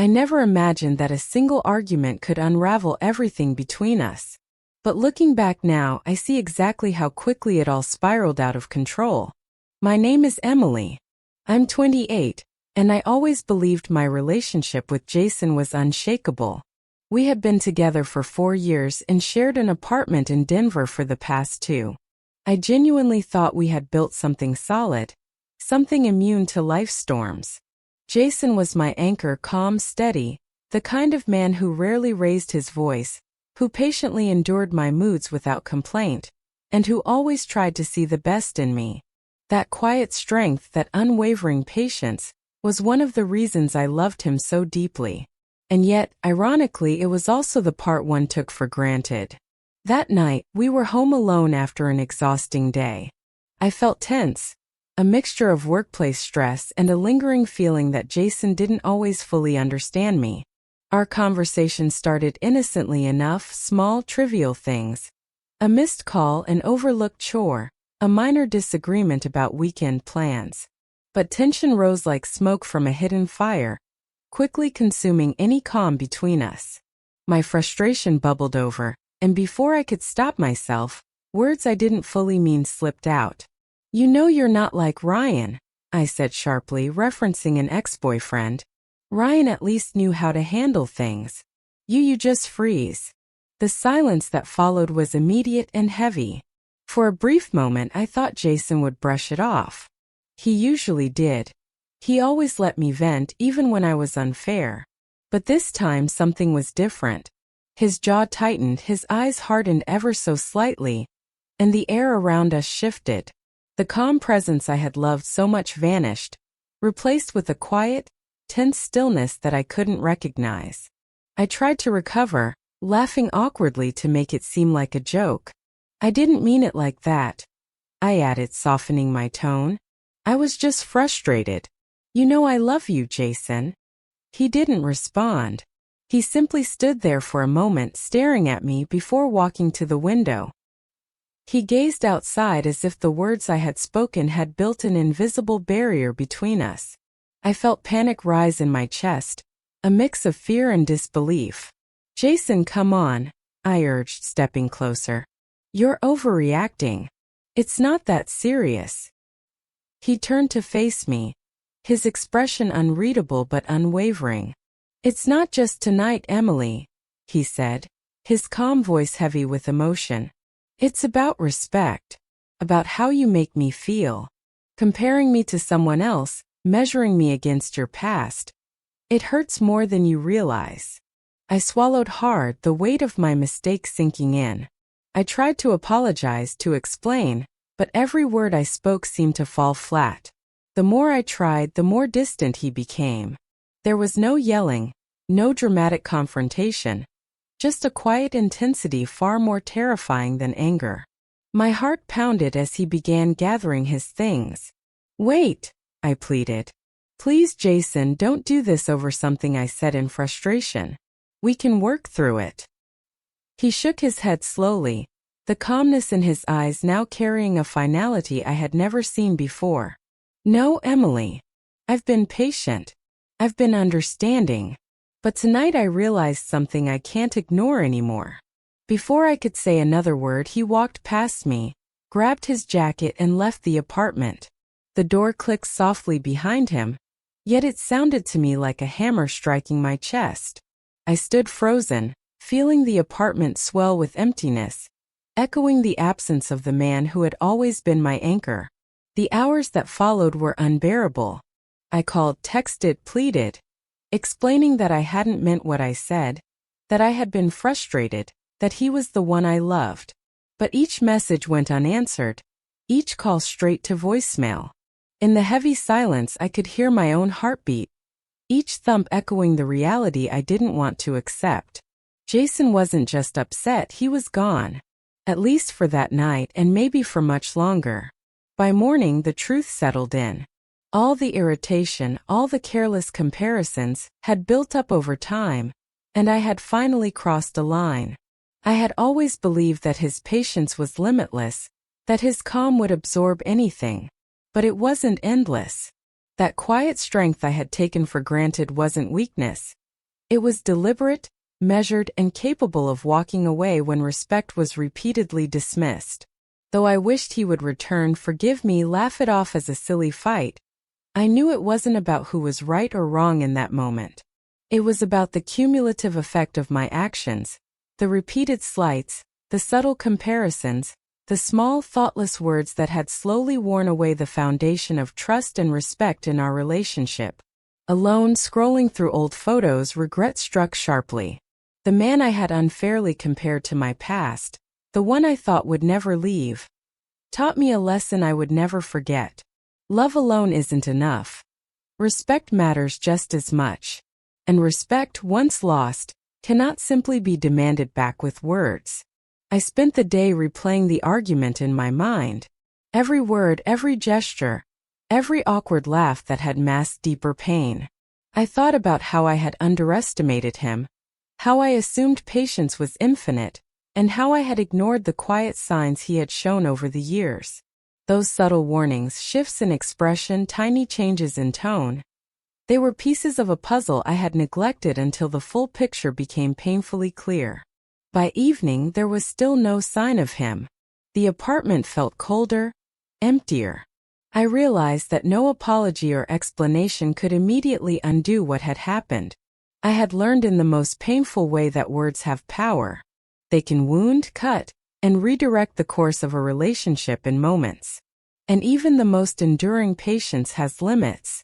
I never imagined that a single argument could unravel everything between us. But looking back now, I see exactly how quickly it all spiraled out of control. My name is Emily. I'm 28, and I always believed my relationship with Jason was unshakable. We had been together for 4 years and shared an apartment in Denver for the past 2. I genuinely thought we had built something solid, something immune to life's storms. Jason was my anchor, calm, steady, the kind of man who rarely raised his voice, who patiently endured my moods without complaint, and who always tried to see the best in me. That quiet strength, that unwavering patience, was one of the reasons I loved him so deeply. And yet, ironically, it was also the part one took for granted. That night, we were home alone after an exhausting day. I felt tense, a mixture of workplace stress and a lingering feeling that Jason didn't always fully understand me. Our conversation started innocently enough, small, trivial things. A missed call, an overlooked chore, a minor disagreement about weekend plans. But tension rose like smoke from a hidden fire, quickly consuming any calm between us. My frustration bubbled over, and before I could stop myself, words I didn't fully mean slipped out. "You know you're not like Ryan," I said sharply, referencing an ex-boyfriend. "Ryan at least knew how to handle things. You just freeze." The silence that followed was immediate and heavy. For a brief moment I thought Jason would brush it off. He usually did. He always let me vent even when I was unfair. But this time something was different. His jaw tightened, his eyes hardened ever so slightly, and the air around us shifted. The calm presence I had loved so much vanished, replaced with a quiet, tense stillness that I couldn't recognize. I tried to recover, laughing awkwardly to make it seem like a joke. "I didn't mean it like that," I added, softening my tone. "I was just frustrated. You know I love you, Jason." He didn't respond. He simply stood there for a moment staring at me before walking to the window. He gazed outside as if the words I had spoken had built an invisible barrier between us. I felt panic rise in my chest, a mix of fear and disbelief. "Jason, come on," I urged, stepping closer. "You're overreacting. It's not that serious." He turned to face me, his expression unreadable but unwavering. "It's not just tonight, Emily," he said, his calm voice heavy with emotion. "It's about respect, about how you make me feel. Comparing me to someone else, measuring me against your past. It hurts more than you realize." I swallowed hard, the weight of my mistake sinking in. I tried to apologize, to explain, but every word I spoke seemed to fall flat. The more I tried, the more distant he became. There was no yelling, no dramatic confrontation, just a quiet intensity far more terrifying than anger. My heart pounded as he began gathering his things. "Wait," I pleaded. "Please, Jason, don't do this over something," I said in frustration. "We can work through it." He shook his head slowly, the calmness in his eyes now carrying a finality I had never seen before. "No, Emily. I've been patient. I've been understanding. But tonight I realized something I can't ignore anymore." Before I could say another word, he walked past me, grabbed his jacket and left the apartment. The door clicked softly behind him, yet it sounded to me like a hammer striking my chest. I stood frozen, feeling the apartment swell with emptiness, echoing the absence of the man who had always been my anchor. The hours that followed were unbearable. I called, texted, pleaded, explaining that I hadn't meant what I said, that I had been frustrated, that he was the one I loved. But each message went unanswered, each call straight to voicemail. In the heavy silence I could hear my own heartbeat, each thump echoing the reality I didn't want to accept. Jason wasn't just upset, he was gone. At least for that night and maybe for much longer. By morning the truth settled in. All the irritation, all the careless comparisons, had built up over time, and I had finally crossed a line. I had always believed that his patience was limitless, that his calm would absorb anything. But it wasn't endless. That quiet strength I had taken for granted wasn't weakness. It was deliberate, measured, and capable of walking away when respect was repeatedly dismissed. Though I wished he would return, forgive me, laugh it off as a silly fight, I knew it wasn't about who was right or wrong in that moment. It was about the cumulative effect of my actions, the repeated slights, the subtle comparisons, the small, thoughtless words that had slowly worn away the foundation of trust and respect in our relationship. Alone, scrolling through old photos, regret struck sharply. The man I had unfairly compared to my past, the one I thought would never leave, taught me a lesson I would never forget. Love alone isn't enough. Respect matters just as much. And respect, once lost, cannot simply be demanded back with words. I spent the day replaying the argument in my mind. Every word, every gesture, every awkward laugh that had masked deeper pain. I thought about how I had underestimated him, how I assumed patience was infinite, and how I had ignored the quiet signs he had shown over the years. Those subtle warnings, shifts in expression, tiny changes in tone, they were pieces of a puzzle I had neglected until the full picture became painfully clear. By evening, there was still no sign of him. The apartment felt colder, emptier. I realized that no apology or explanation could immediately undo what had happened. I had learned in the most painful way that words have power. They can wound, cut, and redirect the course of a relationship in moments. And even the most enduring patience has limits.